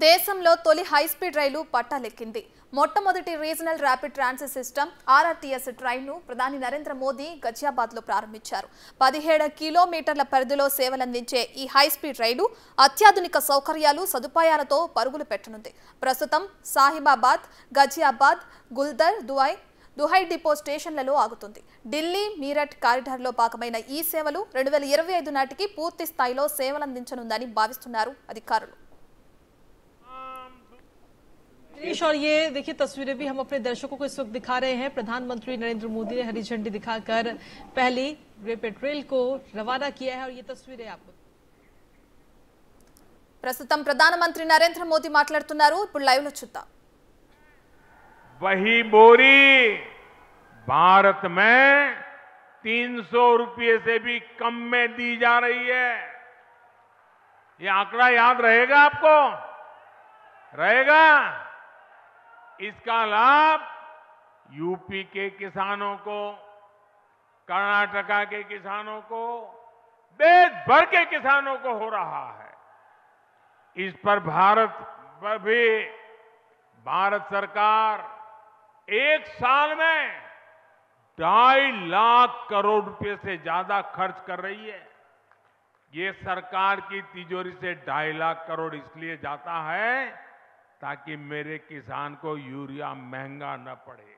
దేశంలో తొలి హైస్పీడ్ రైలు పట్టాలెక్కింది. మొట్టమొదటి regional rapid transit system RRTS ట్రైన్ను ప్రధాని నరేంద్ర మోదీ గజియాబాద్లో ప్రారంభించారు. 17 కిలోమీటర్ల పరిధిలో సేవలందించే ఈ హైస్పీడ్ రైలు అత్యాధునిక సౌకర్యాలు, సదుపాయాలతో పరుగులు పెట్టనుంది. ప్రస్తుతం సాహిబాబాద్, గజియాబాద్, గుల్దర్, దుహై డిపో స్టేషన్లలో ఆగుతుంది. ఢిల్లీ, మీరట్ కారిడార్లో భాగమైన ఈ సేవలు 2025 నాటికి పూర్తి స్థాయిలో సేవలందించనుందని భావిస్తున్నారు అధికారులు. और ये देखिए तस्वीरें भी हम अपने दर्शकों को इस वक्त दिखा रहे हैं। प्रधानमंत्री नरेंद्र मोदी ने हरी झंडी दिखाकर पहली रैपिड रेल को रवाना किया है और ये तस्वीरें आपको ప్రస్తుతం ప్రధానమంత్రి నరేంద్ర మోదీ మాట్లాడుతున్నారు. ఇప్పుడు లైవ్ లో చూద్దాం. वही बोरी भारत में 300 रुपये से भी कम में दी जा रही है। ये आंकड़ा याद रहेगा आपको? रहेगा? इसका लाभ यूपी के किसानों को, कर्नाटका के किसानों को, देश भर के किसानों को हो रहा है। इस पर भारत सरकार एक साल में 2.5 लाख करोड़ रुपए से ज्यादा खर्च कर रही है। ये सरकार की तिजोरी से 2.5 लाख करोड़ इसलिए जाता है ताकि मेरे किसान को यूरिया महंगा न पड़े।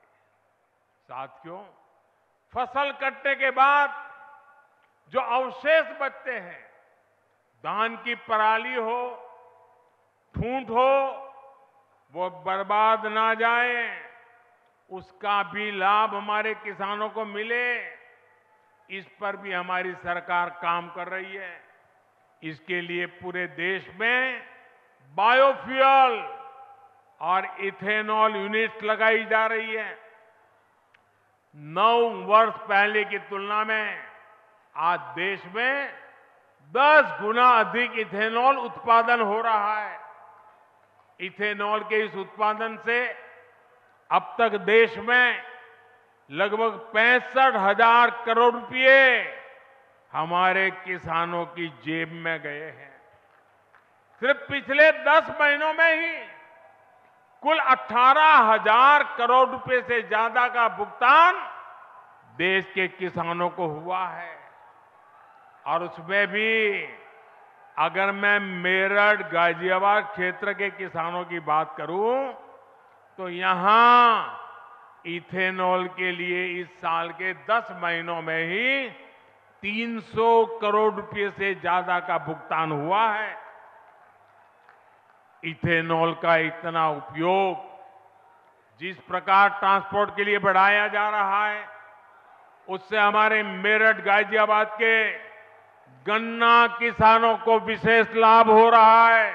साथियों, फसल कटने के बाद जो अवशेष बचते हैं, धान की पराली हो, ठूंठ हो, वो बर्बाद ना जाए, उसका भी लाभ हमारे किसानों को मिले, इस पर भी हमारी सरकार काम कर रही है। इसके लिए पूरे देश में बायोफ्यूल और इथेनॉल यूनिट लगाई जा रही है। 9 वर्ष पहले की तुलना में आज देश में 10 गुना अधिक इथेनॉल उत्पादन हो रहा है। इथेनॉल के इस उत्पादन से अब तक देश में लगभग 65,000 करोड़ रुपए हमारे किसानों की जेब में गए हैं। सिर्फ पिछले 10 महीनों में ही कुल 18,000 करोड़ रुपए से ज्यादा का भुगतान देश के किसानों को हुआ है। और उसमें भी अगर मैं मेरठ, गाजियाबाद क्षेत्र के किसानों की बात करूं तो यहां इथेनॉल के लिए इस साल के 10 महीनों में ही 300 करोड़ रुपए से ज्यादा का भुगतान हुआ है। इथेनॉल का इतना उपयोग जिस प्रकार ट्रांसपोर्ट के लिए बढ़ाया जा रहा है, उससे हमारे मेरठ, गाजियाबाद के गन्ना किसानों को विशेष लाभ हो रहा है।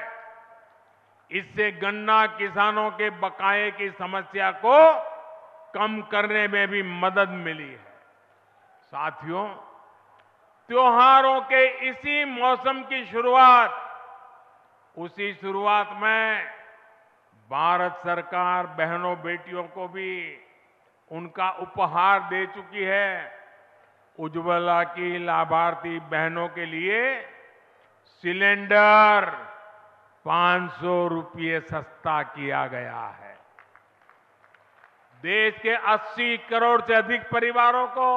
इससे गन्ना किसानों के बकाये की समस्या को कम करने में भी मदद मिली है। साथियों, त्योहारों के इसी मौसम की उसी शुरुआत में भारत सरकार बहनों बेटियों को भी उनका उपहार दे चुकी है। उज्ज्वला की लाभार्थी बहनों के लिए सिलेंडर 500 रुपये सस्ता किया गया है। देश के 80 करोड़ से अधिक परिवारों को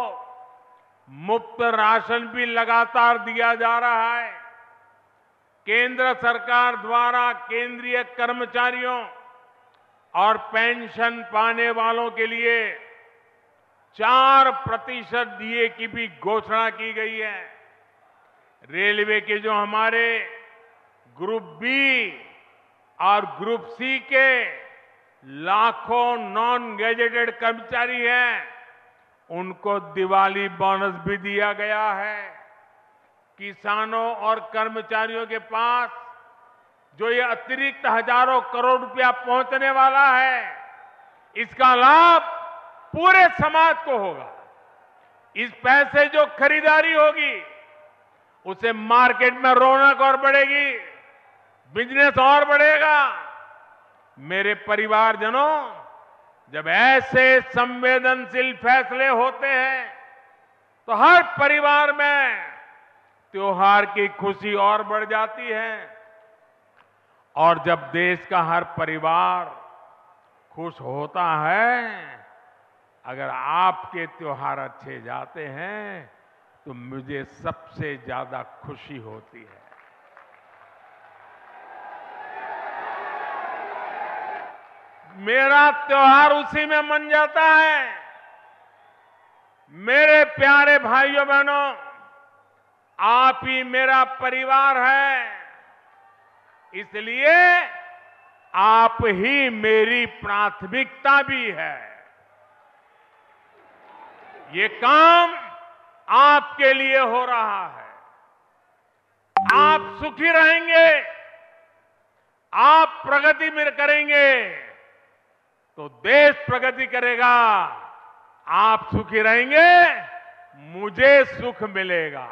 मुफ्त राशन भी लगातार दिया जा रहा है। केंद्र सरकार द्वारा केंद्रीय कर्मचारियों और पेंशन पाने वालों के लिए 4% डीए की भी घोषणा की गई है। रेलवे के जो हमारे ग्रुप बी और ग्रुप सी के लाखों नॉन गैजेटेड कर्मचारी हैं, उनको दिवाली बोनस भी दिया गया है। किसानों और कर्मचारियों के पास जो ये अतिरिक्त हजारों करोड़ रुपया पहुंचने वाला है, इसका लाभ पूरे समाज को होगा। इस पैसे जो खरीदारी होगी, उसे मार्केट में रौनक और बढ़ेगी, बिजनेस और बढ़ेगा। मेरे परिवारजनों, जब ऐसे संवेदनशील फैसले होते हैं तो हर परिवार में त्योहार की खुशी और बढ़ जाती है। और जब देश का हर परिवार खुश होता है, अगर आपके त्योहार अच्छे जाते हैं तो मुझे सबसे ज्यादा खुशी होती है। मेरा त्योहार उसी में मन जाता है। मेरे प्यारे भाइयों बहनों, आप ही मेरा परिवार है, इसलिए आप ही मेरी प्राथमिकता भी है। ये काम आपके लिए हो रहा है। आप सुखी रहेंगे, आप प्रगति में करेंगे तो देश प्रगति करेगा। आप सुखी रहेंगे, मुझे सुख मिलेगा।